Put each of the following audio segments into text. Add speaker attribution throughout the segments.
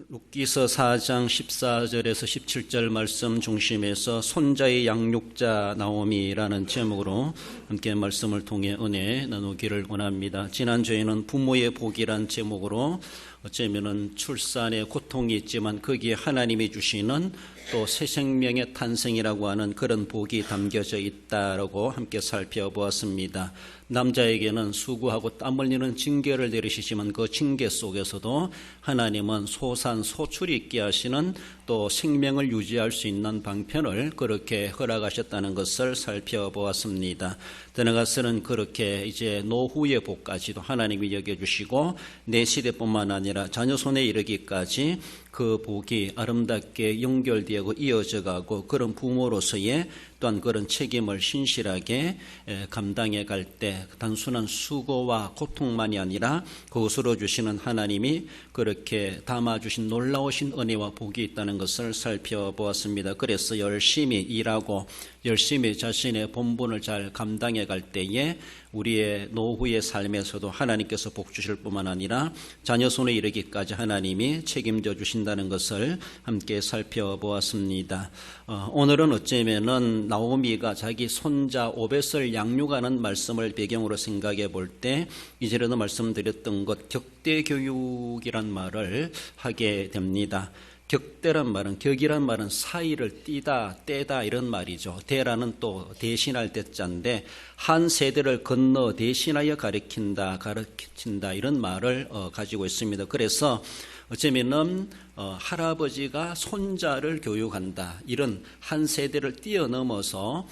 Speaker 1: 룻기서 4장 14절에서 17절 말씀 중심에서 손자의 양육자 나오미라는 제목으로 함께 말씀을 통해 은혜 나누기를 원합니다. 지난주에는 부모의 복이란 제목으로 어쩌면은 출산에 고통이 있지만 거기에 하나님이 주시는 또 새 생명의 탄생이라고 하는 그런 복이 담겨져 있다라고 함께 살펴보았습니다. 남자에게는 수고하고 땀 흘리는 징계를 내리시지만 그 징계 속에서도 하나님은 소산소출이 있게 하시는 또 생명을 유지할 수 있는 방편을 그렇게 허락하셨다는 것을 살펴보았습니다. 더 나아가서는 그렇게 이제 노후의 복까지도 하나님이 여겨주시고 내 시대뿐만 아니라 자녀 손에 이르기까지 그 복이 아름답게 연결되고 이어져가고 그런 부모로서의 또한 그런 책임을 신실하게 감당해 갈 때 단순한 수고와 고통만이 아니라 그것으로 주시는 하나님이 그렇게 담아주신 놀라우신 은혜와 복이 있다는 것을 살펴보았습니다. 그래서 열심히 일하고 열심히 자신의 본분을 잘 감당해 갈 때에 우리의 노후의 삶에서도 하나님께서 복 주실 뿐만 아니라 자녀 손에 이르기까지 하나님이 책임져 주신다는 것을 함께 살펴보았습니다. 오늘은 어쩌면은 나오미가 자기 손자 오벳을 양육하는 말씀을 배경으로 생각해 볼 때 이전에도 말씀드렸던 것 격대교육이란 말을 하게 됩니다. 격대란 말은 격이란 말은 사이를 띠다 떼다 이런 말이죠. 대라는 또 대신할 대자인데 한 세대를 건너 대신하여 가르친다 이런 말을 가지고 있습니다. 그래서 어쩌면은 할아버지가 손자를 교육한다 이런 한 세대를 뛰어넘어서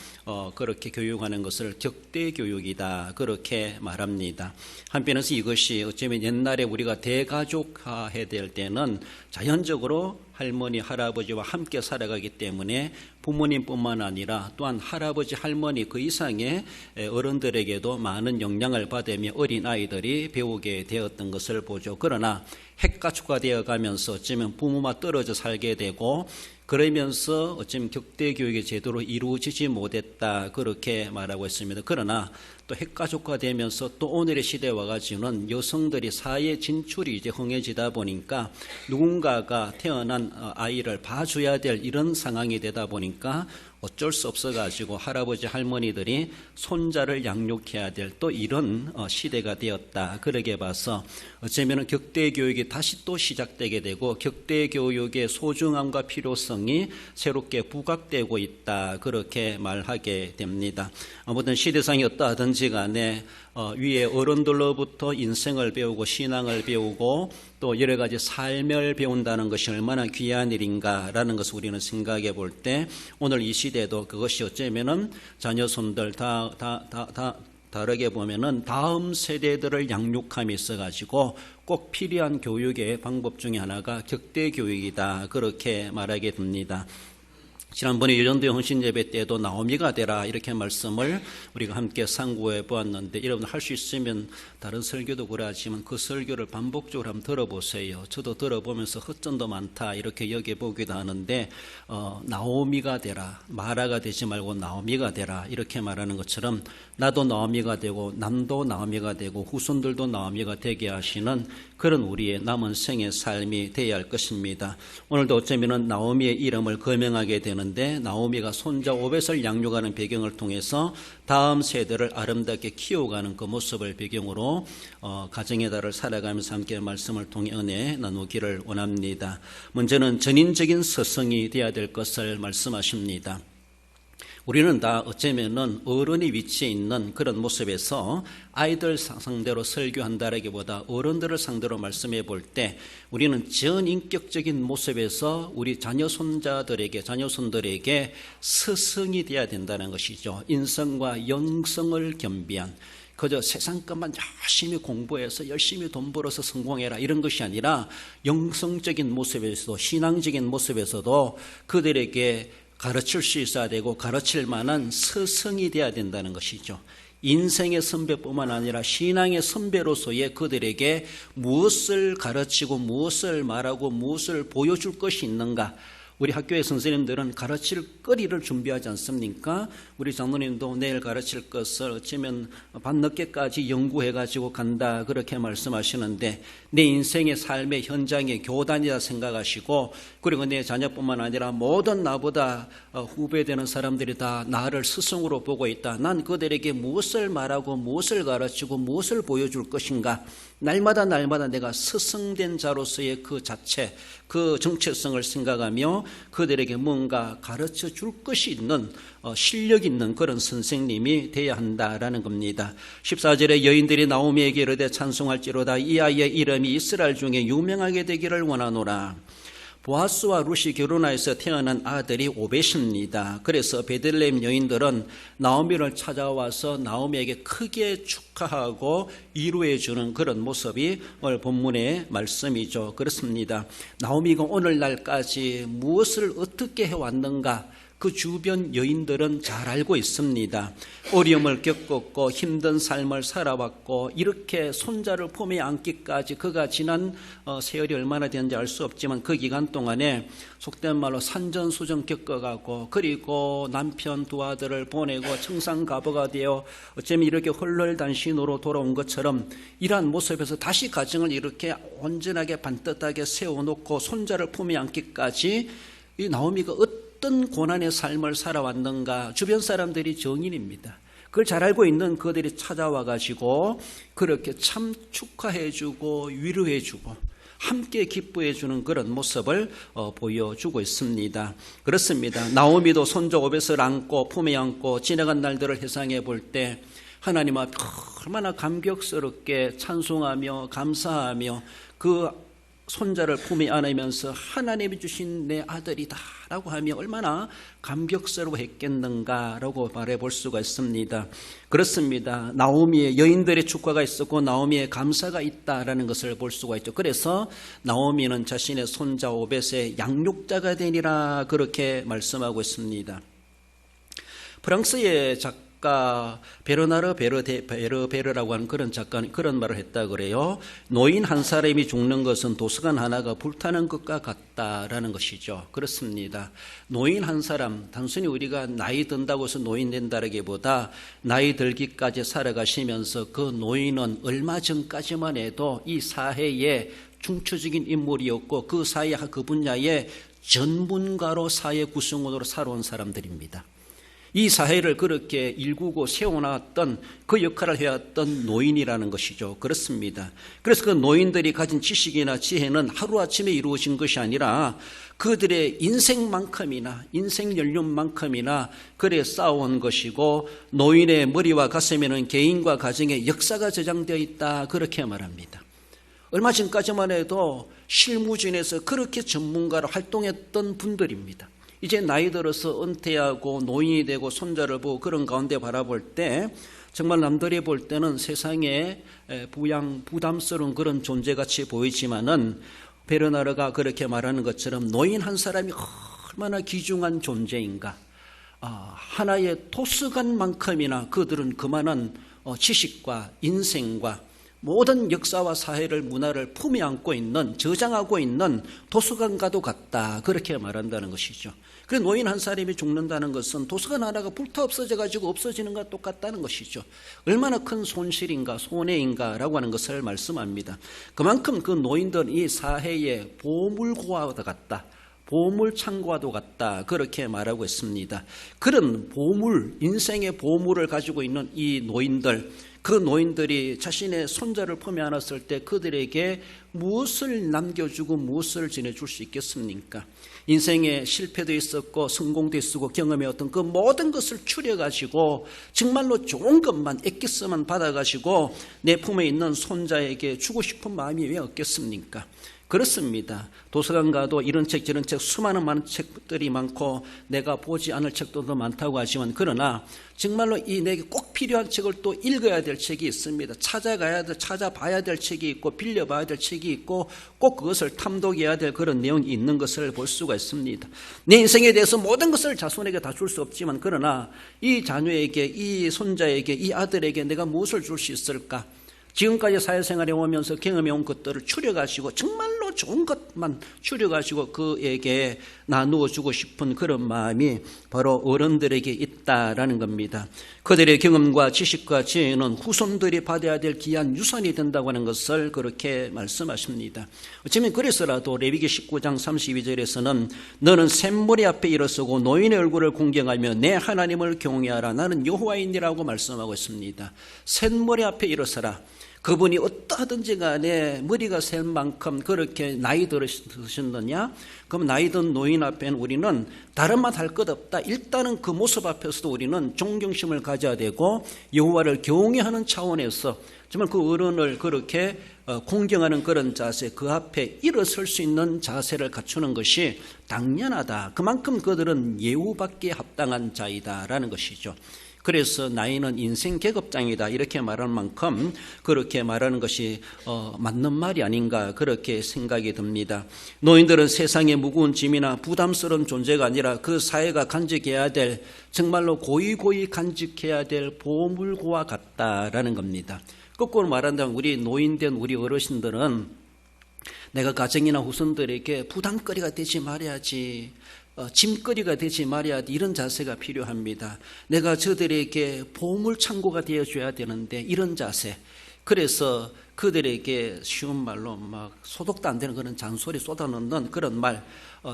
Speaker 1: 그렇게 교육하는 것을 격대교육이다 그렇게 말합니다. 한편에서 이것이 어쩌면 옛날에 우리가 대가족화해야 될 때는 자연적으로 할머니 할아버지와 함께 살아가기 때문에 부모님뿐만 아니라 또한 할아버지 할머니 그 이상의 어른들에게도 많은 영향을 받으며 어린아이들이 배우게 되었던 것을 보죠. 그러나 핵가축화되어 가면서 어쩌면 부모와 떨어져 살게 되고 그러면서 어쩌면 격대교육이 제대로 이루어지지 못했다 그렇게 말하고 있습니다. 그러나 또 핵가족화되면서 또 오늘의 시대에 와가지고는 여성들이 사회 진출이 이제 흥해지다 보니까 누군가가 태어난 아이를 봐줘야 될 이런 상황이 되다 보니까 어쩔 수 없어가지고 할아버지 할머니들이 손자를 양육해야 될 또 이런 시대가 되었다. 그러게 봐서 어쩌면 격대교육이 다시 또 시작되게 되고 격대교육의 소중함과 필요성이 새롭게 부각되고 있다. 그렇게 말하게 됩니다. 아무튼 시대상이 어떠하든지 간에 위에 어른들로부터 인생을 배우고 신앙을 배우고 또 여러 가지 삶을 배운다는 것이 얼마나 귀한 일인가라는 것을 우리는 생각해 볼 때 오늘 이 시대도 그것이 어쩌면은 자녀손들 다르게 보면은 다음 세대들을 양육함에 있어가지고 꼭 필요한 교육의 방법 중에 하나가 격대교육이다 그렇게 말하게 됩니다. 지난번에 유전도의 헌신예배 때도 나오미가 되라 이렇게 말씀을 우리가 함께 상고해 보았는데 여러분 할 수 있으면 다른 설교도 그러하지만 그 설교를 반복적으로 한번 들어보세요. 저도 들어보면서 허점도 많다 이렇게 여겨보기도 하는데 나오미가 되라 마라가 되지 말고 나오미가 되라 이렇게 말하는 것처럼 나도 나오미가 되고 남도 나오미가 되고 후손들도 나오미가 되게 하시는 그런 우리의 남은 생의 삶이 되어야 할 것입니다. 오늘도 어쩌면 나오미의 이름을 거명하게 되는데 나오미가 손자 오벳을 양육하는 배경을 통해서 다음 세대를 아름답게 키워가는 그 모습을 배경으로 가정의 달을 살아가면서 함께 말씀을 통해 은혜 나누기를 원합니다. 먼저는 전인적인 서성이 되어야 될 것을 말씀하십니다. 우리는 다 어쩌면은 어른이 위치해 있는 그런 모습에서 아이들 상대로 설교한다라기보다 어른들을 상대로 말씀해 볼 때 우리는 전인격적인 모습에서 우리 자녀손자들에게 자녀손들에게 스승이 되어야 된다는 것이죠. 인성과 영성을 겸비한 그저 세상 것만 열심히 공부해서 열심히 돈 벌어서 성공해라 이런 것이 아니라 영성적인 모습에서도 신앙적인 모습에서도 그들에게 가르칠 수 있어야 되고 가르칠 만한 스승이 되어야 된다는 것이죠. 인생의 선배뿐만 아니라 신앙의 선배로서의 그들에게 무엇을 가르치고 무엇을 말하고 무엇을 보여줄 것이 있는가 우리 학교의 선생님들은 가르칠 거리를 준비하지 않습니까? 우리 장로님도 내일 가르칠 것을 어쩌면 밤늦게까지 연구해가지고 간다 그렇게 말씀하시는데, 내 인생의 삶의 현장의 교단이라 생각하시고, 그리고 내 자녀뿐만 아니라 모든 나보다 후배되는 사람들이 다 나를 스승으로 보고 있다. 난 그들에게 무엇을 말하고 무엇을 가르치고 무엇을 보여줄 것인가. 날마다 내가 스승된 자로서의 그 자체, 그 정체성을 생각하며 그들에게 뭔가 가르쳐 줄 것이 있는 실력 있는 그런 선생님이 되어야 한다라는 겁니다. 14절에 여인들이 나오미에게 이르되 찬송할지로다. 이 아이의 이름이 이스라엘 중에 유명하게 되기를 원하노라. 보아스와 룻이 결혼하여서 태어난 아들이 오벳입니다. 그래서 베들레헴 여인들은 나오미를 찾아와서 나오미에게 크게 축하하고 위로해 주는 그런 모습이 오늘 본문의 말씀이죠. 그렇습니다. 나오미가 오늘날까지 무엇을 어떻게 해왔는가, 그 주변 여인들은 잘 알고 있습니다. 어려움을 겪었고 힘든 삶을 살아왔고, 이렇게 손자를 품에 안기까지 그가 지난 세월이 얼마나 되는지 알 수 없지만 그 기간 동안에 속된 말로 산전수전 겪어가고, 그리고 남편 두 아들을 보내고 청산가부가 되어 어쩌면 이렇게 헐헐단신으로 돌아온 것처럼 이러한 모습에서 다시 가정을 이렇게 온전하게 반듯하게 세워놓고 손자를 품에 안기까지 이 나오미가 어떤 고난의 삶을 살아왔는가, 주변 사람들이 정인입니다. 그걸 잘 알고 있는 그들이 찾아와 가지고 그렇게 참 축하해주고 위로해주고 함께 기뻐해주는 그런 모습을 보여주고 있습니다. 그렇습니다. 나오미도 손자 오벳을 안고 품에 안고 지나간 날들을 회상해 볼 때 하나님 앞에 얼마나 감격스럽게 찬송하며 감사하며 그 손자를 품에 안으면서 하나님이 주신 내 아들이다 라고 하며 얼마나 감격스러워 했겠는가라고 말해볼 수가 있습니다. 그렇습니다. 나오미의 여인들의 축하가 있었고 나오미의 감사가 있다라는 것을 볼 수가 있죠. 그래서 나오미는 자신의 손자 오벳의 양육자가 되니라 그렇게 말씀하고 있습니다. 프랑스의 작가 베르나르 베르베르라고 하는 그런 작가는 그런 말을 했다 그래요. 노인 한 사람이 죽는 것은 도서관 하나가 불타는 것과 같다라는 것이죠. 그렇습니다. 노인 한 사람, 단순히 우리가 나이 든다고 해서 노인 된다라기보다 나이 들기까지 살아가시면서 그 노인은 얼마 전까지만 해도 이 사회의 중추적인 인물이었고 그 사회 그 분야의 전문가로 사회 구성원으로 살아온 사람들입니다. 이 사회를 그렇게 일구고 세워놨던 그 역할을 해왔던 노인이라는 것이죠. 그렇습니다. 그래서 그 노인들이 가진 지식이나 지혜는 하루아침에 이루어진 것이 아니라 그들의 인생만큼이나 인생 연륜만큼이나 그래 쌓아온 것이고, 노인의 머리와 가슴에는 개인과 가정의 역사가 저장되어 있다 그렇게 말합니다. 얼마 전까지만 해도 실무진에서 그렇게 전문가로 활동했던 분들입니다. 이제 나이 들어서 은퇴하고 노인이 되고 손자를 보고 그런 가운데 바라볼 때 정말 남들이 볼 때는 세상에 부담스러운 그런 존재같이 보이지만은 베르나르가 그렇게 말하는 것처럼 노인 한 사람이 얼마나 귀중한 존재인가. 하나의 도서관만큼이나 그들은 그만한 지식과 인생과 모든 역사와 사회를 문화를 품에 안고 있는, 저장하고 있는 도서관과도 같다 그렇게 말한다는 것이죠. 그래서 노인 한 사람이 죽는다는 것은 도서관 하나가 불타 없어져 가지고 없어지는 것과 똑같다는 것이죠. 얼마나 큰 손실인가 손해인가라고 하는 것을 말씀합니다. 그만큼 그 노인들은 이 사회의 보물고와도 같다, 보물창고와도 같다 그렇게 말하고 있습니다. 그런 보물, 인생의 보물을 가지고 있는 이 노인들, 그 노인들이 자신의 손자를 품에 안았을 때 그들에게 무엇을 남겨주고 무엇을 전해줄 수 있겠습니까? 인생에 실패도 있었고 성공도 있었고 경험해왔던 그 모든 것을 추려가지고 정말로 좋은 것만 엑기스만 받아가지고 내 품에 있는 손자에게 주고 싶은 마음이 왜 없겠습니까? 그렇습니다. 도서관 가도 이런 책 저런 책 수많은 많은 책들이 많고 내가 보지 않을 책도 더 많다고 하지만, 그러나 정말로 이 내게 꼭 필요한 책을 또 읽어야 될 책이 있습니다. 찾아봐야 될 책이 있고 빌려봐야 될 책이 있고 꼭 그것을 탐독해야 될 그런 내용이 있는 것을 볼 수가 있습니다. 내 인생에 대해서 모든 것을 자손에게 다 줄 수 없지만, 그러나 이 자녀에게, 이 손자에게, 이 아들에게 내가 무엇을 줄 수 있을까? 지금까지 사회생활에 오면서 경험해온 것들을 추려가지고 정말로 너무 좋은 것만 추려가지고 그에게 나누어 주고 싶은 그런 마음이 바로 어른들에게 있다라는 겁니다. 그들의 경험과 지식과 지혜는 후손들이 받아야 될 귀한 유산이 된다고 하는 것을 그렇게 말씀하십니다. 어쩌면 그래서라도 레위기 19장 32절에서는 너는 샘머리 앞에 일어서고 노인의 얼굴을 공경하며 내 하나님을 경외하라. 나는 여호와이니라고 말씀하고 있습니다. 샘머리 앞에 일어서라. 그분이 어떠하든지 간에 머리가 셀 만큼 그렇게 나이 들으셨느냐? 그럼 나이 든 노인 앞에는 우리는 다른 말 할 것 없다. 일단은 그 모습 앞에서도 우리는 존경심을 가져야 되고 여호와를 경외하는 차원에서 정말 그 어른을 그렇게 공경하는 그런 자세, 그 앞에 일어설 수 있는 자세를 갖추는 것이 당연하다. 그만큼 그들은 예우받기에 합당한 자이다라는 것이죠. 그래서 나이는 인생 계급장이다 이렇게 말하는 만큼 그렇게 말하는 것이 맞는 말이 아닌가 그렇게 생각이 듭니다. 노인들은 세상의 무거운 짐이나 부담스러운 존재가 아니라 그 사회가 간직해야 될 정말로 고이 간직해야 될 보물과 같다라는 겁니다. 거꾸로 말한다면 우리 노인된 우리 어르신들은 내가 가정이나 후손들에게 부담거리가 되지 말아야지, 짐거리가 되지 말아야 이런 자세가 필요합니다. 내가 저들에게 보물창고가 되어줘야 되는데 이런 자세. 그래서 그들에게 쉬운 말로 막 소독도 안 되는 그런 잔소리 쏟아넣는 그런 말,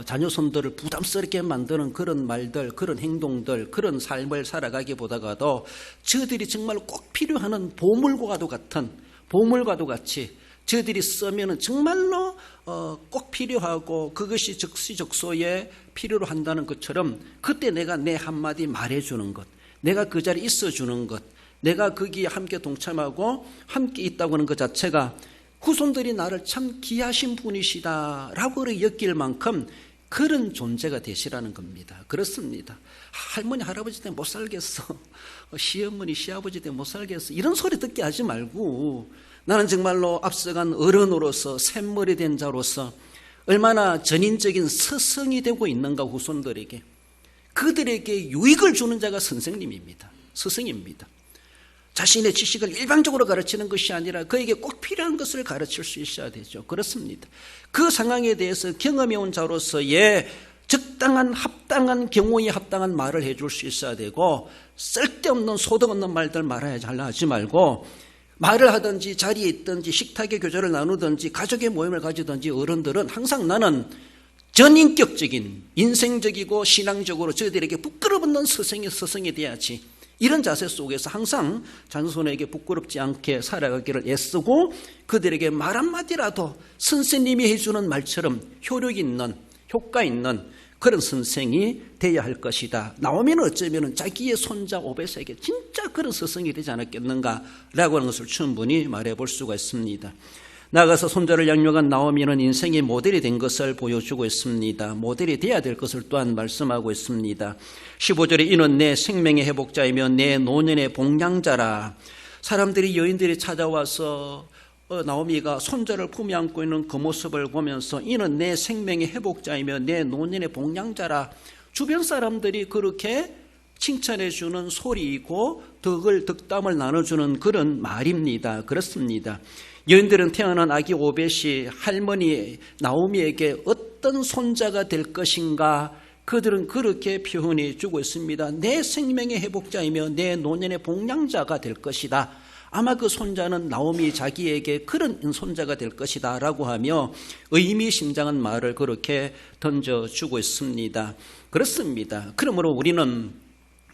Speaker 1: 자녀손들을 부담스럽게 만드는 그런 말들, 그런 행동들, 그런 삶을 살아가기보다가도 저들이 정말 꼭 필요한 보물과도 같이 저들이 쓰면 정말로 꼭 필요하고 그것이 적시적소에 필요로 한다는 것처럼 그때 내가 내 한마디 말해주는 것, 내가 그 자리에 있어주는 것, 내가 거기에 함께 동참하고 함께 있다고 하는 것 자체가 후손들이 나를 참 귀하신 분이시다라고 여길 만큼 그런 존재가 되시라는 겁니다. 그렇습니다. 할머니 할아버지 때문에 못 살겠어, 시어머니 시아버지 때문에 못 살겠어, 이런 소리 듣게 하지 말고 나는 정말로 앞서간 어른으로서 샘머리 된 자로서 얼마나 전인적인 스승이 되고 있는가 후손들에게. 그들에게 유익을 주는 자가 선생님입니다. 스승입니다. 자신의 지식을 일방적으로 가르치는 것이 아니라 그에게 꼭 필요한 것을 가르칠 수 있어야 되죠. 그렇습니다. 그 상황에 대해서 경험해온 자로서의 적당한 합당한 경우에 합당한 말을 해줄 수 있어야 되고 쓸데없는 소득없는 말들 하지 말고 말을 하든지 자리에 있든지 식탁의 교제를 나누든지 가족의 모임을 가지든지 어른들은 항상 나는 전인격적인 인생적이고 신앙적으로 저희들에게 부끄러웠는 스승이 돼야지, 이런 자세 속에서 항상 자손에게 부끄럽지 않게 살아가기를 애쓰고 그들에게 말 한마디라도 선생님이 해주는 말처럼 효력 있는 효과 있는 그런 선생이 되어야 할 것이다. 나오면 어쩌면 자기의 손자 오벳에게 진짜 그런 스승이 되지 않았겠는가라고 하는 것을 충분히 말해볼 수가 있습니다. 나가서 손자를 양육한 나오미는 인생의 모델이 된 것을 보여주고 있습니다. 모델이 되어야 될 것을 또한 말씀하고 있습니다. 15절에 이는 내 생명의 회복자이며 내 노년의 복량자라. 사람들이 여인들이 찾아와서 나오미가 손자를 품에 안고 있는 그 모습을 보면서 이는 내 생명의 회복자이며 내 노년의 복량자라. 주변 사람들이 그렇게 칭찬해 주는 소리이고 덕담을 나눠주는 그런 말입니다. 그렇습니다. 여인들은 태어난 아기 오벳이 할머니 나오미에게 어떤 손자가 될 것인가 그들은 그렇게 표현해 주고 있습니다. 내 생명의 회복자이며 내 노년의 복량자가 될 것이다. 아마 그 손자는 나오미 자기에게 그런 손자가 될 것이다 라고 하며 의미심장한 말을 그렇게 던져주고 있습니다. 그렇습니다. 그러므로 우리는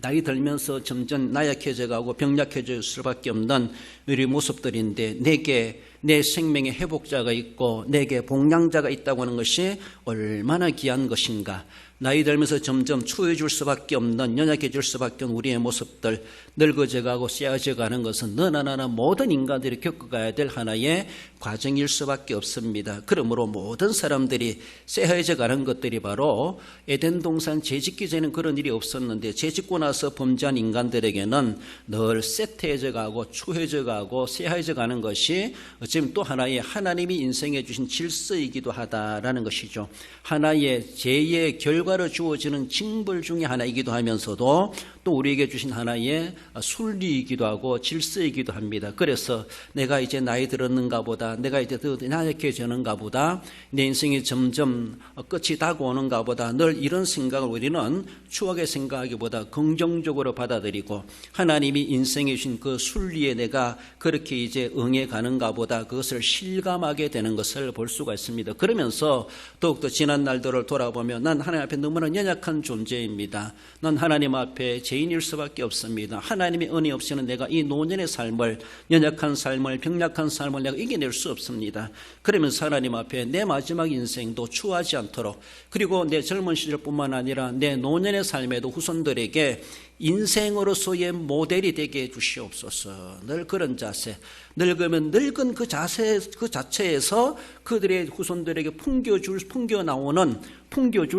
Speaker 1: 나이 들면서 점점 나약해져 가고 병약해질 수밖에 없는 우리 모습들인데 내게 내 생명의 회복자가 있고 내게 복량자가 있다고 하는 것이 얼마나 귀한 것인가. 나이 들면서 점점 추해질 수밖에 없는 연약해질 수밖에 없는 우리의 모습들, 늙어져가고 쇠어져가는 것은 너나 나나 모든 인간들이 겪어가야 될 하나의 과정일 수밖에 없습니다. 그러므로 모든 사람들이 쇠어져가는 것들이 바로 에덴 동산 재짓기 전에는 그런 일이 없었는데 재짓고 나서 범죄한 인간들에게는 늘 쇠퇴해져가고 추해져가고 쇠해져가는 것이 어쩌면 또 하나의 하나님이 인생해 주신 질서이기도 하다라는 것이죠. 하나의 죄의 결과로 주어지는 징벌 중에 하나이기도 하면서도 또 우리에게 주신 하나의 순리이기도 하고 질서이기도 합니다. 그래서 내가 이제 나이 들었는가 보다, 내가 이제 더 나약해지는가 보다, 내 인생이 점점 끝이 다가오는가 보다, 늘 이런 생각을 우리는 추하게 생각하기보다 긍정적으로 받아들이고, 하나님이 인생에 주신 그 순리에 내가 그렇게 이제 응해 가는가 보다 그것을 실감하게 되는 것을 볼 수가 있습니다. 그러면서 더욱더 지난 날들을 돌아보면 난 하나님 앞에 너무나 연약한 존재입니다. 난 하나님 앞에 죄인일 수밖에 없습니다. 하나님의 은혜 없이는 내가 이 노년의 삶을, 연약한 삶을, 병약한 삶을 내가 이겨낼 수 없습니다. 그러면서 하나님 앞에 내 마지막 인생도 추하지 않도록, 그리고 내 젊은 시절뿐만 아니라 내 노년의 삶에도 후손들에게 인생으로서의 모델이 되게 해주시옵소서. 늘 그런 자세, 늙으면 늙은 그 자세 그 자체에서 그들의 후손들에게 풍겨줄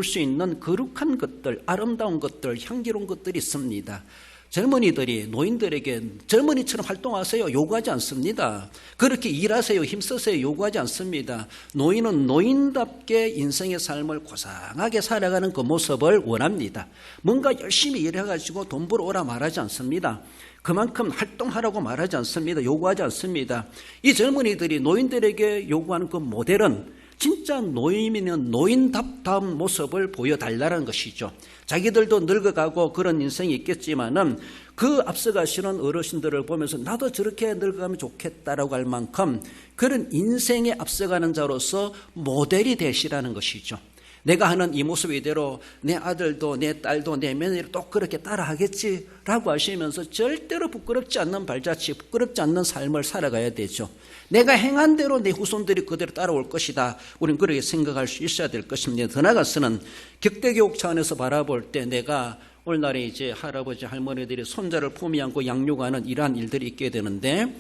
Speaker 1: 수 있는 거룩한 것들, 아름다운 것들, 향기로운 것들이 있습니다. 젊은이들이 노인들에게 젊은이처럼 활동하세요 요구하지 않습니다. 그렇게 일하세요, 힘쓰세요 요구하지 않습니다. 노인은 노인답게 인생의 삶을 고상하게 살아가는 그 모습을 원합니다. 뭔가 열심히 일해가지고 돈 벌어오라 말하지 않습니다. 그만큼 활동하라고 말하지 않습니다. 요구하지 않습니다. 이 젊은이들이 노인들에게 요구하는 그 모델은 진짜 노인이면 노인답다운 모습을 보여달라는 것이죠. 자기들도 늙어가고 그런 인생이 있겠지만은 그 앞서가시는 어르신들을 보면서 나도 저렇게 늙어가면 좋겠다라고 할 만큼 그런 인생에 앞서가는 자로서 모델이 되시라는 것이죠. 내가 하는 이 모습 이대로 내 아들도 내 딸도 내 며느리도 또 그렇게 따라하겠지라고 하시면서 절대로 부끄럽지 않는 발자취, 부끄럽지 않는 삶을 살아가야 되죠. 내가 행한 대로 내 후손들이 그대로 따라올 것이다. 우리는 그렇게 생각할 수 있어야 될 것입니다. 더 나아가서는 격대교육 차원에서 바라볼 때 내가 오늘날에 이제 할아버지 할머니들이 손자를 품에 안고 양육하는 이러한 일들이 있게 되는데,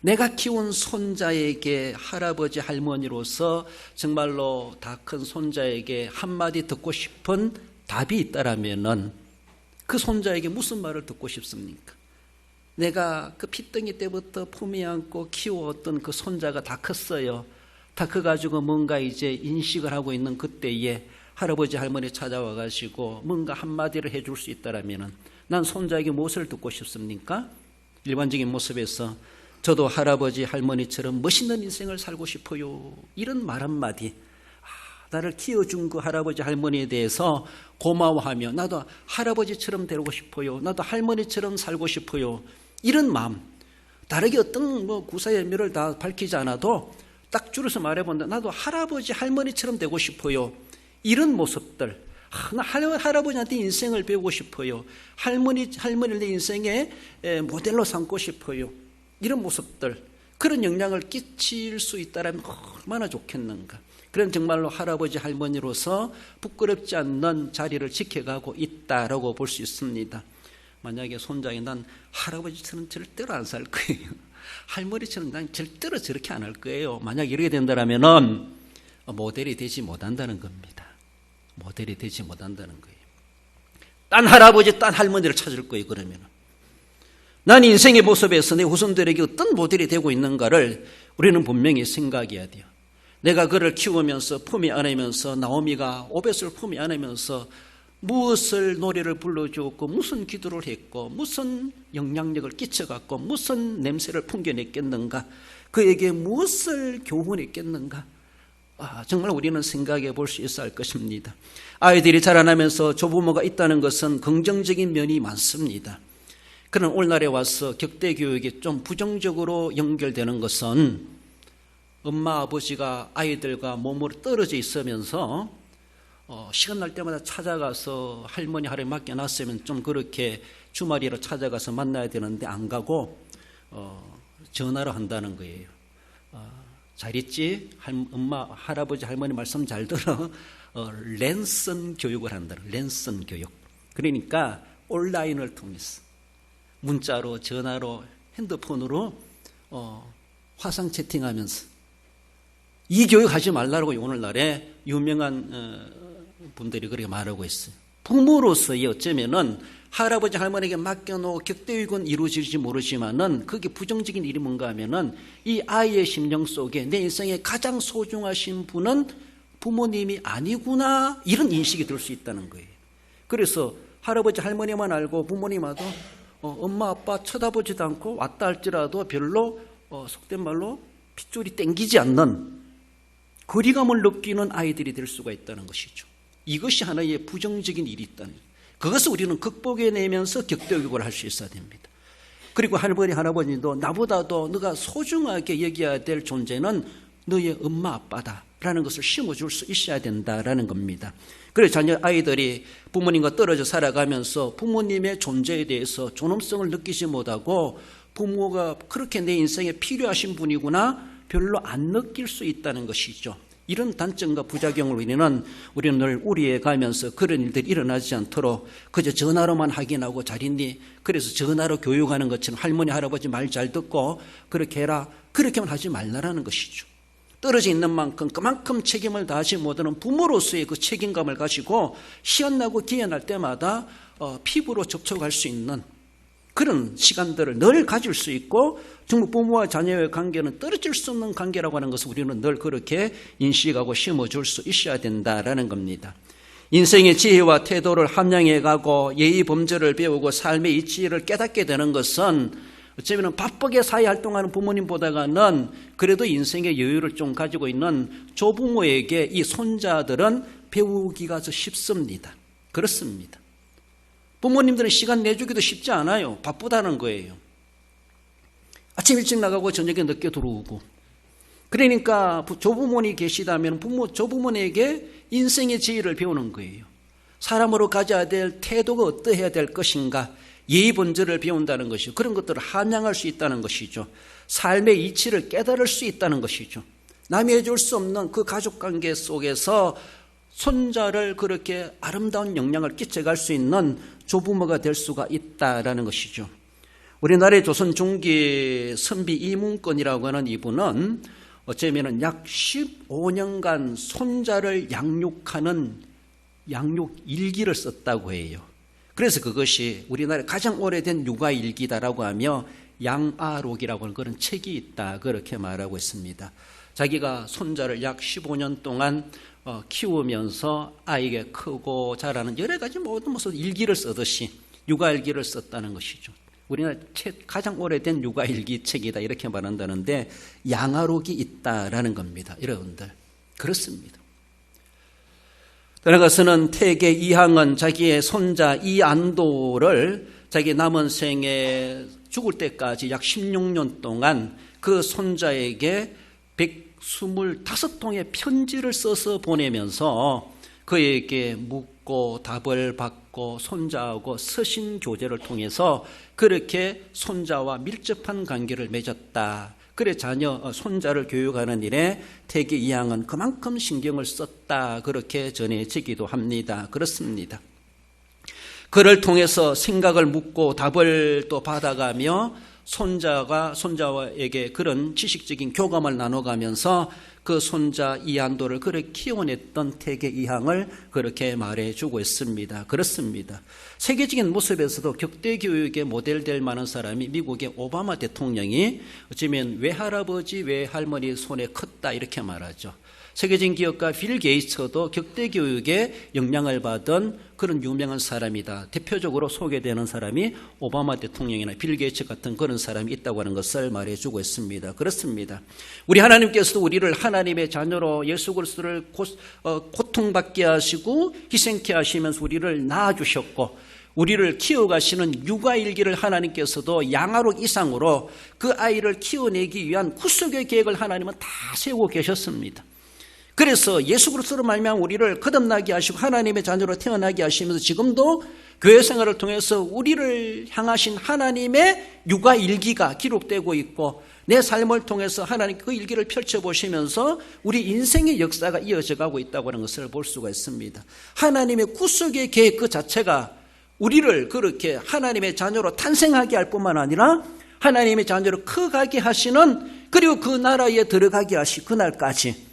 Speaker 1: 내가 키운 손자에게 할아버지 할머니로서 정말로 다 큰 손자에게 한마디 듣고 싶은 답이 있다라면은 그 손자에게 무슨 말을 듣고 싶습니까? 내가 그 핏덩이 때부터 품에 안고 키워왔던 그 손자가 다 컸어요. 다 커가지고 뭔가 이제 인식을 하고 있는 그때에 할아버지 할머니 찾아와가지고 뭔가 한마디를 해줄 수 있다라면은 난 손자에게 무엇을 듣고 싶습니까? 일반적인 모습에서 저도 할아버지 할머니처럼 멋있는 인생을 살고 싶어요. 이런 말 한마디. 나를 키워준 그 할아버지 할머니에 대해서 고마워하며 나도 할아버지처럼 되고 싶어요. 나도 할머니처럼 살고 싶어요. 이런 마음. 다르게 어떤 구사의미를 다 밝히지 않아도 딱 줄여서 말해본다. 나도 할아버지 할머니처럼 되고 싶어요. 이런 모습들. 나 할아버지한테 인생을 배우고 싶어요. 할머니를 내 인생의 모델로 삼고 싶어요. 이런 모습들, 그런 영향을 끼칠 수 있다면 얼마나 좋겠는가. 그런 정말로 할아버지 할머니로서 부끄럽지 않는 자리를 지켜가고 있다라고 볼 수 있습니다. 만약에 손자에 난 할아버지처럼 절대로 안 살 거예요. 할머니처럼 난 절대로 저렇게 안 할 거예요. 만약 이렇게 된다면은 모델이 되지 못한다는 겁니다. 모델이 되지 못한다는 거예요. 딴 할아버지, 딴 할머니를 찾을 거예요. 그러면은. 난 인생의 모습에서 내 후손들에게 어떤 모델이 되고 있는가를 우리는 분명히 생각해야 돼요. 내가 그를 키우면서 품에 안으면서 나오미가 오벳을 품에 안으면서 무엇을 노래를 불러주었고 무슨 기도를 했고 무슨 영향력을 끼쳐갔고 무슨 냄새를 풍겨냈겠는가, 그에게 무엇을 교훈했겠는가. 정말 우리는 생각해 볼 수 있어야 할 것입니다. 아이들이 자라나면서 조부모가 있다는 것은 긍정적인 면이 많습니다. 그러나 오늘날에 와서 격대교육이 좀 부정적으로 연결되는 것은 엄마 아버지가 아이들과 몸으로 떨어져 있으면서 시간 날 때마다 찾아가서 할머니 할아버지 맡겨놨으면 좀 그렇게 주말이라 찾아가서 만나야 되는데 안 가고 전화로 한다는 거예요. 잘 있지? 엄마 할아버지 할머니 말씀 잘 들어. 랜선 교육을 한다는 거예요. 랜선 교육. 그러니까 온라인을 통해서 문자로, 전화로, 핸드폰으로 화상 채팅하면서 이 교육하지 말라고 오늘날에 유명한 분들이 그렇게 말하고 있어요. 부모로서의 어쩌면은 할아버지 할머니에게 맡겨놓고 격대교육은 이루어질지 모르지만은 그게 부정적인 일이 뭔가 하면은 이 아이의 심령 속에 내 인생에 가장 소중하신 분은 부모님이 아니구나, 이런 인식이 들 수 있다는 거예요. 그래서 할아버지 할머니만 알고 부모님 와도 엄마 아빠 쳐다보지도 않고 왔다 할지라도 별로 속된 말로 핏줄이 땡기지 않는 거리감을 느끼는 아이들이 될 수가 있다는 것이죠. 이것이 하나의 부정적인 일이 있다는 거예요. 그것을 우리는 극복해내면서 격려교육을 할 수 있어야 됩니다. 그리고 할머니 할아버지도 나보다도 너가 소중하게 여겨야 될 존재는 너의 엄마 아빠다라는 것을 심어줄 수 있어야 된다라는 겁니다. 그래서 자녀 아이들이 부모님과 떨어져 살아가면서 부모님의 존재에 대해서 존엄성을 느끼지 못하고 부모가 그렇게 내 인생에 필요하신 분이구나 별로 안 느낄 수 있다는 것이죠. 이런 단점과 부작용을 우리는 늘 우려해 가면서 그런 일들이 일어나지 않도록 그저 전화로만 확인하고 잘 있니? 그래서 전화로 교육하는 것처럼 할머니 할아버지 말 잘 듣고 그렇게 해라. 그렇게만 하지 말라라는 것이죠. 떨어져 있는 만큼 그만큼 책임을 다하지 못하는 부모로서의 그 책임감을 가지고 희한나고 기연할 때마다 피부로 접촉할 수 있는 그런 시간들을 늘 가질 수 있고 정말 부모와 자녀의 관계는 떨어질 수 없는 관계라고 하는 것을 우리는 늘 그렇게 인식하고 심어줄 수 있어야 된다라는 겁니다. 인생의 지혜와 태도를 함양해가고 예의 범절을 배우고 삶의 이치를 깨닫게 되는 것은 어쩌면 바쁘게 사회활동하는 부모님보다는 그래도 인생의 여유를 좀 가지고 있는 조부모에게 이 손자들은 배우기가 더 쉽습니다. 그렇습니다. 부모님들은 시간 내주기도 쉽지 않아요. 바쁘다는 거예요. 아침 일찍 나가고 저녁에 늦게 들어오고. 그러니까 조부모니 계시다면 조부모에게 인생의 지혜를 배우는 거예요. 사람으로 가져야 될 태도가 어떠해야 될 것인가, 예의 본절을 배운다는 것이죠. 그런 것들을 함양할 수 있다는 것이죠. 삶의 이치를 깨달을 수 있다는 것이죠. 남이 해줄 수 없는 그 가족관계 속에서 손자를 그렇게 아름다운 영향을 끼쳐갈 수 있는 조부모가 될 수가 있다라는 것이죠. 우리나라의 조선 중기 선비 이문권이라고 하는 이분은 어쩌면 약 15년간 손자를 양육하는 양육 일기를 썼다고 해요. 그래서 그것이 우리나라의 가장 오래된 육아일기다라고 하며 양아록이라고 하는 그런 책이 있다 그렇게 말하고 있습니다. 자기가 손자를 약 15년 동안 키우면서 아이가 크고 자라는 여러 가지 모든 무슨 일기를 쓰듯이 육아일기를 썼다는 것이죠. 우리나라 가장 오래된 육아일기 책이다 이렇게 말한다는데 양아록이 있다라는 겁니다. 여러분들 그렇습니다. 따라가서는 태계 이항은 자기의 손자 이안도를 자기 남은 생에 죽을 때까지 약 16년 동안 그 손자에게 125통의 편지를 써서 보내면서 그에게 묻고 답을 받고 손자하고 서신 교제를 통해서 그렇게 손자와 밀접한 관계를 맺었다. 그래 손자를 교육하는 일에 태계 이항은 그만큼 신경을 썼다. 그렇게 전해지기도 합니다. 그렇습니다. 그를 통해서 생각을 묻고 답을 또 받아가며 손자에게 그런 지식적인 교감을 나눠가면서 그 손자 이안도를 그렇게 키워냈던 태계 이항을 그렇게 말해주고 있습니다. 그렇습니다. 세계적인 모습에서도 격대교육의 모델될 만한 사람이 미국의 오바마 대통령이 어쩌면 외할아버지 외할머니 손에 컸다 이렇게 말하죠. 세계적인 기업가 빌 게이츠도 격대교육에 영향을 받은 그런 유명한 사람이다. 대표적으로 소개되는 사람이 오바마 대통령이나 빌 게이츠 같은 그런 사람이 있다고 하는 것을 말해주고 있습니다. 그렇습니다. 우리 하나님께서도 우리를 하나님의 자녀로 예수 그리스도를 고통받게 하시고 희생케 하시면서 우리를 낳아주셨고 우리를 키워가시는 육아일기를 하나님께서도 양아록 이상으로 그 아이를 키워내기 위한 구속의 계획을 하나님은 다 세우고 계셨습니다. 그래서 예수 그리스도로 말미암아 우리를 거듭나게 하시고 하나님의 자녀로 태어나게 하시면서 지금도 교회 생활을 통해서 우리를 향하신 하나님의 육아 일기가 기록되고 있고 내 삶을 통해서 하나님 그 일기를 펼쳐보시면서 우리 인생의 역사가 이어져 가고 있다고 하는 것을 볼 수가 있습니다. 하나님의 구속의 계획 그 자체가 우리를 그렇게 하나님의 자녀로 탄생하게 할 뿐만 아니라 하나님의 자녀로 커가게 하시는 그리고 그 나라에 들어가게 하시 그날까지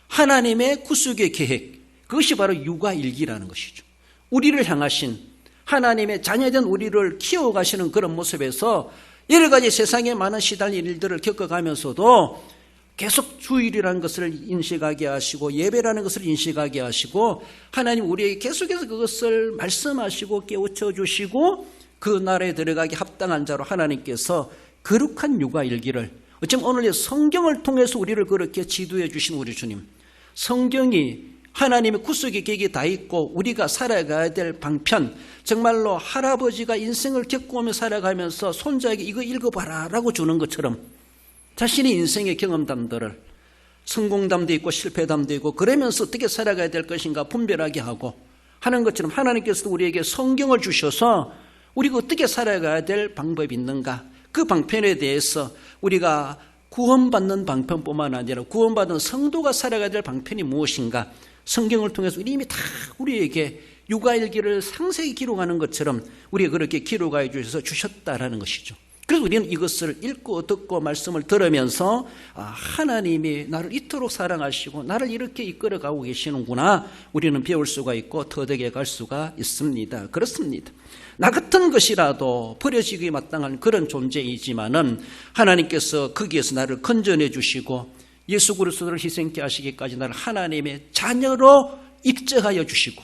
Speaker 1: 하나님의 구속의 계획, 그것이 바로 육아일기라는 것이죠. 우리를 향하신 하나님의 자녀된 우리를 키워가시는 그런 모습에서 여러 가지 세상에 많은 시달린 일들을 겪어가면서도 계속 주일이라는 것을 인식하게 하시고 예배라는 것을 인식하게 하시고 하나님 우리에게 계속해서 그것을 말씀하시고 깨우쳐 주시고 그 나라에 들어가기 합당한 자로 하나님께서 거룩한 육아일기를 어쩌면 오늘 성경을 통해서 우리를 그렇게 지도해 주신 우리 주님, 성경이 하나님의 구속의 계획이 다 있고 우리가 살아가야 될 방편, 정말로 할아버지가 인생을 겪어오며 살아가면서 손자에게 이거 읽어봐라 라고 주는 것처럼 자신의 인생의 경험담들을 성공담도 있고 실패담도 있고 그러면서 어떻게 살아가야 될 것인가 분별하게 하고 하는 것처럼 하나님께서도 우리에게 성경을 주셔서 우리가 어떻게 살아가야 될 방법이 있는가, 그 방편에 대해서 우리가 구원받는 방편뿐만 아니라 구원받은 성도가 살아가야 될 방편이 무엇인가 성경을 통해서 이미 다 우리에게 육아일기를 상세히 기록하는 것처럼 우리가 그렇게 기록하여 주셔서 주셨다라는 것이죠. 그래서 우리는 이것을 읽고 듣고 말씀을 들으면서 하나님이 나를 이토록 사랑하시고 나를 이렇게 이끌어가고 계시는구나, 우리는 배울 수가 있고 터득해 갈 수가 있습니다. 그렇습니다. 나 같은 것이라도 버려지기 마땅한 그런 존재이지만은 하나님께서 거기에서 나를 건져내 주시고 예수 그리스도를 희생케 하시기까지 나를 하나님의 자녀로 입증하여 주시고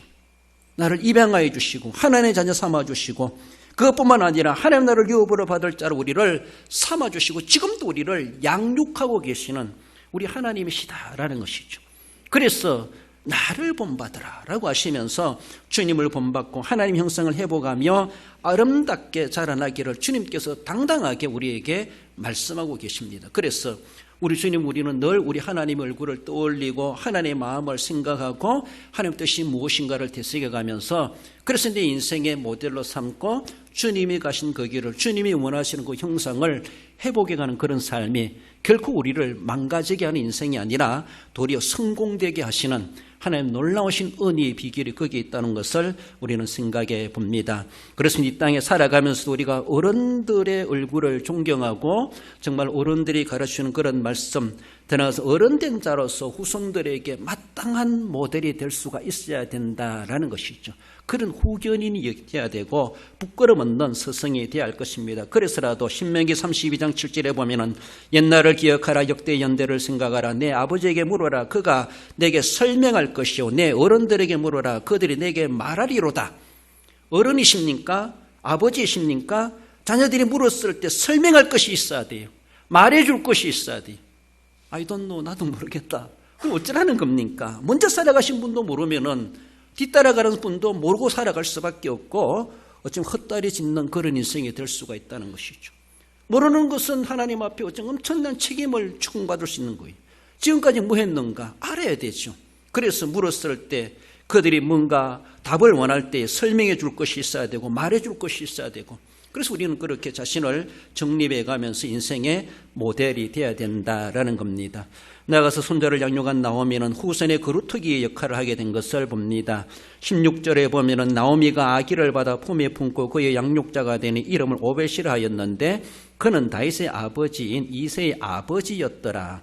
Speaker 1: 나를 입양하여 주시고 하나님의 자녀 삼아 주시고 그것뿐만 아니라 하나님 나라를 유업으로 받을 자로 우리를 삼아 주시고 지금도 우리를 양육하고 계시는 우리 하나님이시다라는 것이죠. 그래서 나를 본받으라 라고 하시면서 주님을 본받고 하나님 형상을 회복하며 아름답게 자라나기를 주님께서 당당하게 우리에게 말씀하고 계십니다. 그래서 우리 주님, 우리는 늘 우리 하나님의 얼굴을 떠올리고 하나님의 마음을 생각하고 하나님 뜻이 무엇인가를 되새겨가면서 그래서 내 인생의 모델로 삼고 주님이 가신 그 길을, 주님이 원하시는 그 형상을 회복해가는 그런 삶이 결코 우리를 망가지게 하는 인생이 아니라 도리어 성공되게 하시는 하나님 놀라우신 은혜의 비결이 거기에 있다는 것을 우리는 생각해 봅니다. 그렇습니다. 이 땅에 살아가면서도 우리가 어른들의 얼굴을 존경하고 정말 어른들이 가르치는 그런 말씀, 더 나아가서 어른된 자로서 후손들에게 마땅한 모델이 될 수가 있어야 된다라는 것이죠. 그런 후견인이 되어야 되고 부끄럼 없는 스승이 되어야 할 것입니다. 그래서라도 신명기 32장 7절에 보면은 옛날을 기억하라, 역대 연대를 생각하라, 내 아버지에게 물어라, 그가 내게 설명할 것이요, 내 어른들에게 물어라, 그들이 내게 말하리로다. 어른이십니까? 아버지이십니까? 자녀들이 물었을 때 설명할 것이 있어야 돼요. 말해줄 것이 있어야 돼요. I don't know, 나도 모르겠다. 그럼 어쩌라는 겁니까? 먼저 살아가신 분도 모르면은 뒤따라가는 분도 모르고 살아갈 수밖에 없고 어쩌면 헛다리 짚는 그런 인생이 될 수가 있다는 것이죠. 모르는 것은 하나님 앞에 어쩌면 엄청난 책임을 추궁받을 수 있는 거예요. 지금까지 뭐 했는가 알아야 되죠. 그래서 물었을 때 그들이 뭔가 답을 원할 때 설명해 줄 것이 있어야 되고 말해 줄 것이 있어야 되고, 그래서 우리는 그렇게 자신을 정립해 가면서 인생의 모델이 되어야 된다라는 겁니다. 나가서 손자를 양육한 나오미는 후손의 그루터기의 역할을 하게 된 것을 봅니다. 16절에 보면은 나오미가 아기를 받아 품에 품고 그의 양육자가 되니 이름을 오벳이라 하였는데 그는 다윗의 아버지인 이새의 아버지였더라.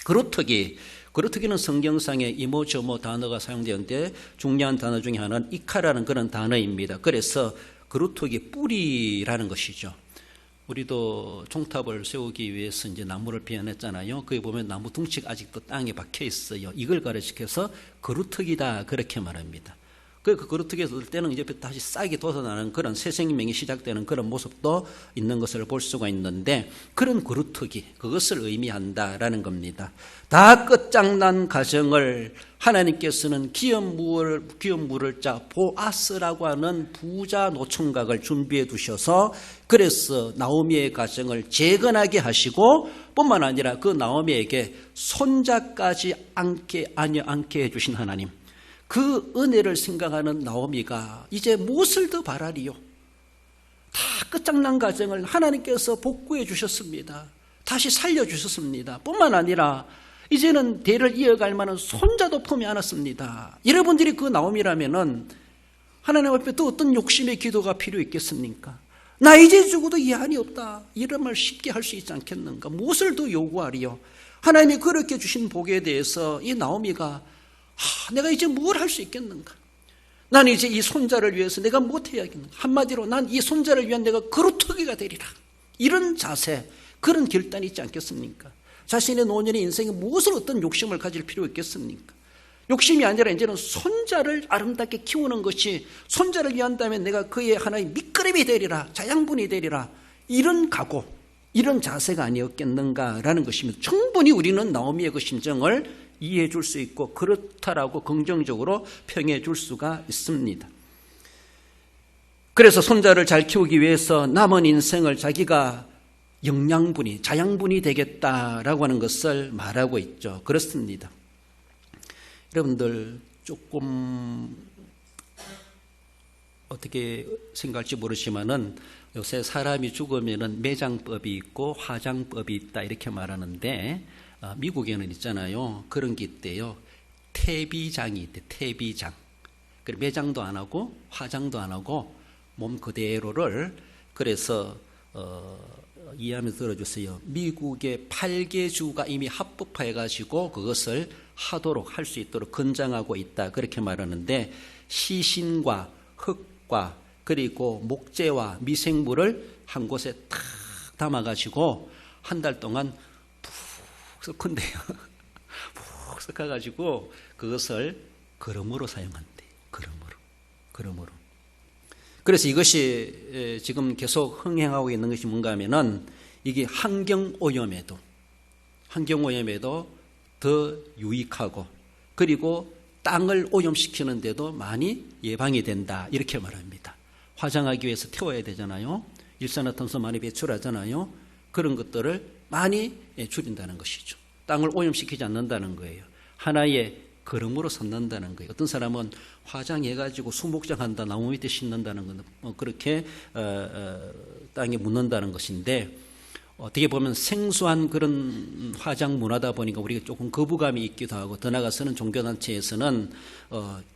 Speaker 1: 그루터기는 성경상에 이모저모 단어가 사용되는데 중요한 단어 중에 하나는 이카라는 그런 단어입니다. 그래서 그루터기 뿌리라는 것이죠. 우리도 종탑을 세우기 위해서 이제 나무를 베어냈잖아요. 거기 보면 나무 둥치가 아직도 땅에 박혀 있어요. 이걸 가르치켜서 그루터기다 그렇게 말합니다. 그 그루터기에서 올 때는 이제 다시 싹이 돋아나는 그런 새 생명이 시작되는 그런 모습도 있는 것을 볼 수가 있는데 그런 그루터기, 그것을 의미한다라는 겁니다. 다 끝장난 가정을 하나님께서는 기업 물을 자 보아스라고 하는 부자 노총각을 준비해 두셔서 그래서 나오미의 가정을 재건하게 하시고 뿐만 아니라 그 나오미에게 손자까지 안게 해주신 하나님, 그 은혜를 생각하는 나오미가 이제 무엇을 더 바라리요? 다 끝장난 가정을 하나님께서 복구해 주셨습니다. 다시 살려주셨습니다. 뿐만 아니라 이제는 대를 이어갈 만한 손자도 품에 안았습니다. 여러분들이 그 나오미라면은 하나님 앞에 또 어떤 욕심의 기도가 필요 있겠습니까? 나 이제 죽어도 이한이 없다, 이런 말 쉽게 할 수 있지 않겠는가? 무엇을 더 요구하리요? 하나님이 그렇게 주신 복에 대해서 이 나오미가 내가 이제 뭘 할 수 있겠는가? 난 이제 이 손자를 위해서 내가 못해야겠는가? 한마디로 난 이 손자를 위한 내가 그루터기가 되리라, 이런 자세, 그런 결단이 있지 않겠습니까? 자신의 노년의 인생에 무엇을 어떤 욕심을 가질 필요가 있겠습니까? 욕심이 아니라 이제는 손자를 아름답게 키우는 것이, 손자를 위한다면 내가 그의 하나의 밑거름이 되리라, 자양분이 되리라, 이런 각오, 이런 자세가 아니었겠는가라는 것입니다. 충분히 우리는 나오미의 그 심정을 이해해 줄 수 있고 그렇다라고 긍정적으로 평해 줄 수가 있습니다. 그래서 손자를 잘 키우기 위해서 남은 인생을 자기가 영양분이, 자양분이 되겠다라고 하는 것을 말하고 있죠. 그렇습니다. 여러분들 조금 어떻게 생각할지 모르지만은 요새 사람이 죽으면은 매장법이 있고 화장법이 있다 이렇게 말하는데, 미국에는 있잖아요. 그런 게 있대요. 태비장이 있대. 태비장. 매장도 안 하고 화장도 안 하고 몸 그대로를, 그래서 이해하면서 들어주세요. 미국의 8개 주가 이미 합법화해가지고 그것을 하도록 할 수 있도록 권장하고 있다 그렇게 말하는데, 시신과 흙과 그리고 목재와 미생물을 한 곳에 탁 담아가지고 한 달 동안 푹 섞은대요. 푹 섞어가지고 그것을 거름으로 사용한대요. 거름으로. 그래서 이것이 지금 계속 흥행하고 있는 것이 뭔가 하면은, 이게 환경오염에도 더 유익하고, 그리고 땅을 오염시키는데도 많이 예방이 된다 이렇게 말합니다. 화장하기 위해서 태워야 되잖아요. 일산화탄소 많이 배출하잖아요. 그런 것들을 많이 줄인다는 것이죠. 땅을 오염시키지 않는다는 거예요. 하나의 거름으로 삼는다는 거예요. 어떤 사람은 화장해가지고 수목장한다, 나무 밑에 심는다는 건 그렇게 땅에 묻는다는 것인데, 어떻게 보면 생소한 그런 화장 문화다 보니까 우리가 조금 거부감이 있기도 하고, 더 나아가서는 종교단체에서는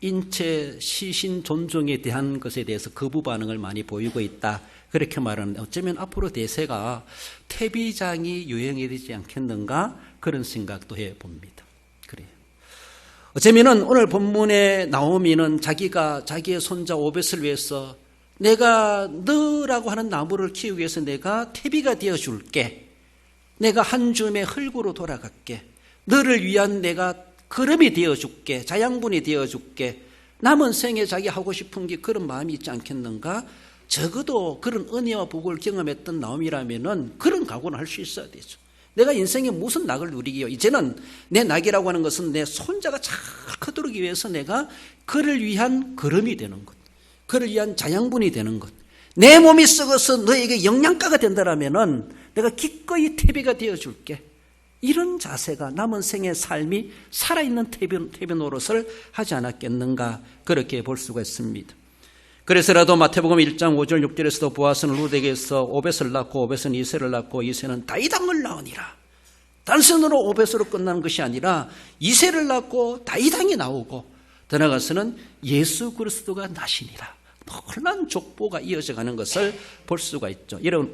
Speaker 1: 인체 시신 존중에 대한 것에 대해서 거부 반응을 많이 보이고 있다 그렇게 말하는데, 어쩌면 앞으로 대세가 태비장이 유행이 되지 않겠는가 그런 생각도 해봅니다. 그래요. 어쩌면은 오늘 본문의 나오미는 자기가 자기의 손자 오벳을 위해서, 내가 너라고 하는 나무를 키우기 위해서 내가 태비가 되어줄게, 내가 한 줌의 흙으로 돌아갈게, 너를 위한 내가 거름이 되어줄게, 자양분이 되어줄게, 남은 생에 자기 하고 싶은 게 그런 마음이 있지 않겠는가? 적어도 그런 은혜와 복을 경험했던 나오미라면은 그런 각오는 할 수 있어야 되죠. 내가 인생에 무슨 낙을 누리기요? 이제는 내 낙이라고 하는 것은 내 손자가 잘 크도록 위해서 내가 그를 위한 거름이 되는 것, 그를 위한 자양분이 되는 것, 내 몸이 썩어서 너에게 영양가가 된다라면은 내가 기꺼이 태비가 되어줄게, 이런 자세가 남은 생의 삶이 살아있는 태비 노릇을 하지 않았겠는가 그렇게 볼 수가 있습니다. 그래서라도 마태복음 1장 5절 6절에서도 보아스는 룻에게서 오벳을 낳고 오벳은 이새를 낳고 이새는 다이당을 낳으니라. 단순으로 오벳으로 끝나는 것이 아니라 이새를 낳고 다이당이 나오고, 더 나아가서는 예수 그리스도가 나시니라. 놀라운 족보가 이어져 가는 것을 볼 수가 있죠. 여러분,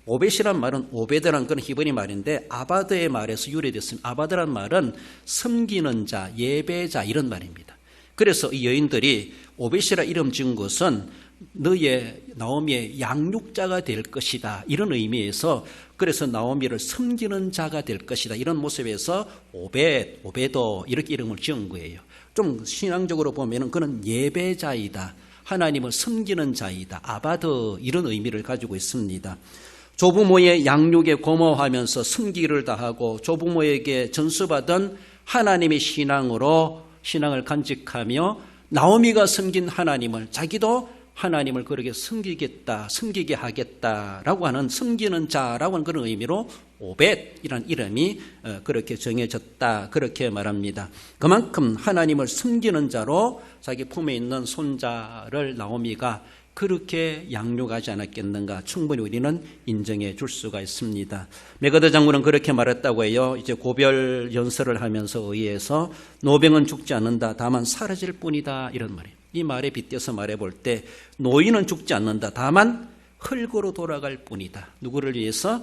Speaker 1: 오벳이란 말은, 오베드란 건 히브리 말인데 아바드의 말에서 유래됐습니다. 아바드란 말은 섬기는 자, 예배자 이런 말입니다. 그래서 이 여인들이 오벳이라 이름 지은 것은 너의 나오미의 양육자가 될 것이다 이런 의미에서, 그래서 나오미를 섬기는 자가 될 것이다 이런 모습에서 오베도 이렇게 이름을 지은 거예요. 좀 신앙적으로 보면은 그는 예배자이다, 하나님을 섬기는 자이다, 아바드 이런 의미를 가지고 있습니다. 조부모의 양육에 고마워하면서 섬기기를 다하고 조부모에게 전수받은 하나님의 신앙을 간직하며 나오미가 섬긴 하나님을, 자기도 하나님을 그렇게 섬기게 하겠다라고 하는, 섬기는 자라고 하는 그런 의미로 오벳이라는 이름이 그렇게 정해졌다 그렇게 말합니다. 그만큼 하나님을 섬기는 자로 자기 품에 있는 손자를 나오미가 그렇게 양육하지 않았겠는가 충분히 우리는 인정해 줄 수가 있습니다. 메가드 장군은 그렇게 말했다고 해요. 이제 고별 연설을 하면서 의해서 노병은 죽지 않는다, 다만 사라질 뿐이다 이런 말이에요. 이 말에 빗대서 말해볼 때 노인은 죽지 않는다, 다만 흙으로 돌아갈 뿐이다. 누구를 위해서?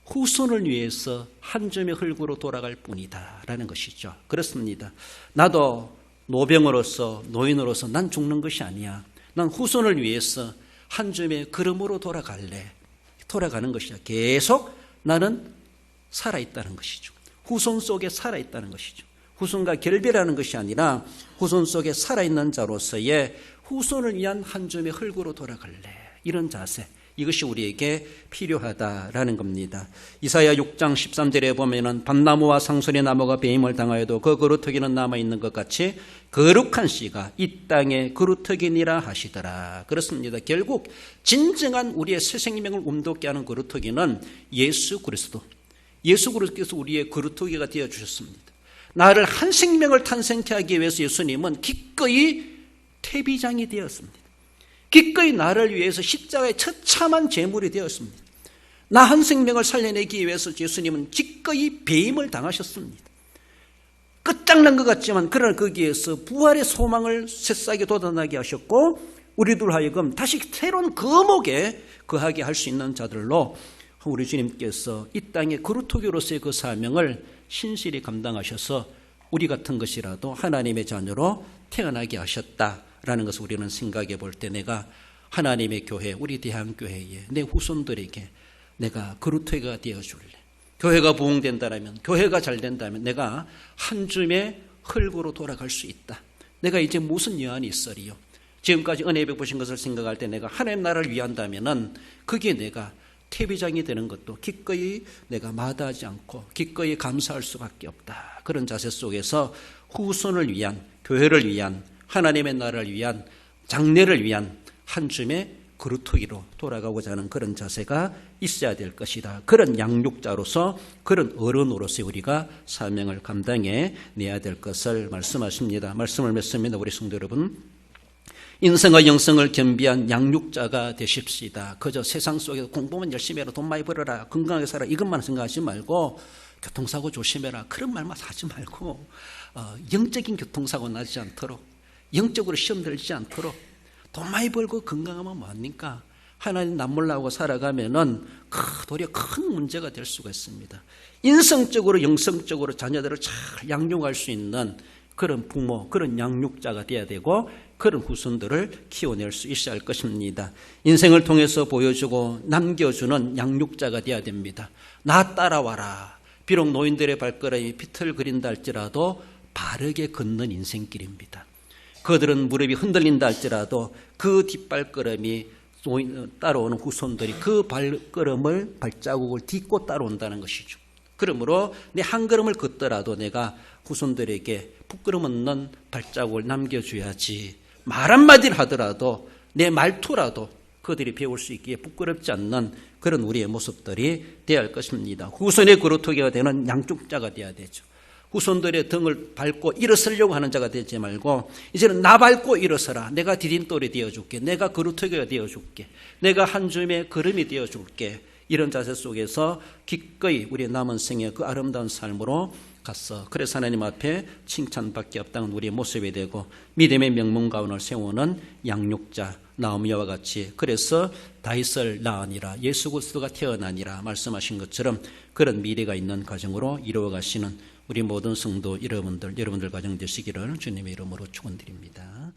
Speaker 1: 후손을 위해서 한 점의 흙으로 돌아갈 뿐이다 라는 것이죠. 그렇습니다. 나도 노병으로서, 노인으로서 난 죽는 것이 아니야. 난 후손을 위해서 한 줌의 걸음으로 돌아가는 것이야. 계속 나는 살아있다는 것이죠. 후손 속에 살아있다는 것이죠. 후손과 결별하는 것이 아니라 후손 속에 살아있는 자로서의 후손을 위한 한 줌의 흙으로 돌아갈래. 이런 자세, 이것이 우리에게 필요하다라는 겁니다. 이사야 6장 13절에 보면은 밭나무와 상소리 나무가 배임을 당하여도 그 그루터기는 남아있는 것 같이 거룩한 씨가 이 땅에 그루터기니라 하시더라. 그렇습니다. 결국 진정한 우리의 새 생명을 움돋게 하는 그루터기는 예수 그리스도께서 우리의 그루터기가 되어주셨습니다. 나를 한 생명을 탄생케 하기 위해서 예수님은 기꺼이 태비장이 되었습니다. 기꺼이 나를 위해서 십자가의 처참한 제물이 되었습니다. 나 한 생명을 살려내기 위해서 예수님은 기꺼이 배임을 당하셨습니다. 끝장난 것 같지만 그러나 거기에서 부활의 소망을 새싹에 돋아나게 하셨고 우리들 하여금 다시 새로운 거목에 거하게 할 수 있는 자들로 우리 주님께서 이 땅의 그루터기로서의 그 사명을 신실히 감당하셔서 우리 같은 것이라도 하나님의 자녀로 태어나게 하셨다라는 것을 우리는 생각해 볼 때 내가 하나님의 교회, 우리 대한교회에 내 후손들에게 내가 그루터기가 되어줄래. 교회가 부흥된다면, 교회가 잘 된다면 내가 한 줌의 흙으로 돌아갈 수 있다. 내가 이제 무슨 여한이 있으리요. 지금까지 은혜 베푸신 것을 생각할 때 내가 하나님 나라를 위한다면은 그게 내가 태비장이 되는 것도 기꺼이 내가 마다하지 않고 기꺼이 감사할 수밖에 없다. 그런 자세 속에서 후손을 위한, 교회를 위한, 하나님의 나라를 위한, 장래를 위한 한 줌의 그루터기로 돌아가고자 하는 그런 자세가 있어야 될 것이다. 그런 양육자로서, 그런 어른으로서 우리가 사명을 감당해 내야 될 것을 말씀하십니다. 말씀을 맺습니다. 우리 성도 여러분, 인생과 영성을 겸비한 양육자가 되십시다. 그저 세상 속에서 공부만 열심히 해라, 돈 많이 벌어라, 건강하게 살아, 이것만 생각하지 말고 교통사고 조심해라, 그런 말만 하지 말고 영적인 교통사고 나지 않도록, 영적으로 시험 들지 않도록, 돈 많이 벌고 건강하면 뭐합니까? 하나님 남몰라고 살아가면은 도리어 큰 문제가 될 수가 있습니다. 인성적으로 영성적으로 자녀들을 잘 양육할 수 있는 그런 부모, 그런 양육자가 되어야 되고 그런 후손들을 키워낼 수 있어야 할 것입니다. 인생을 통해서 보여주고 남겨주는 양육자가 되어야 됩니다. 나 따라와라. 비록 노인들의 발걸음이 비틀거린다 할지라도 바르게 걷는 인생길입니다. 그들은 무릎이 흔들린다 할지라도 그 뒷발걸음이 따라오는 후손들이 그 발걸음을, 발자국을 딛고 따라온다는 것이죠. 그러므로 내 한 걸음을 걷더라도 내가 후손들에게 부끄럼 없는 발자국을 남겨줘야지. 말 한마디를 하더라도 내 말투라도 그들이 배울 수 있기에 부끄럽지 않는 그런 우리의 모습들이 되어야 할 것입니다. 후손의 그루터기가 되는 양육자가 되어야 되죠. 후손들의 등을 밟고 일어서려고 하는 자가 되지 말고 이제는 나 밟고 일어서라. 내가 디딤돌이 되어줄게. 내가 그루터기가 되어줄게. 내가 한 줌의 걸음이 되어줄게. 이런 자세 속에서 기꺼이 우리의 남은 생의 그 아름다운 삶으로 갔어. 그래서 하나님 앞에 칭찬밖에 없다는 우리의 모습이 되고 믿음의 명문가운을 세우는 양육자 나오미와 같이, 그래서 다윗을 낳으니라, 예수 그리스도가 태어나니라 말씀하신 것처럼 그런 미래가 있는 가정으로 이루어가시는 우리 모든 성도 여러분들 가정 되시기를 주님의 이름으로 축원드립니다.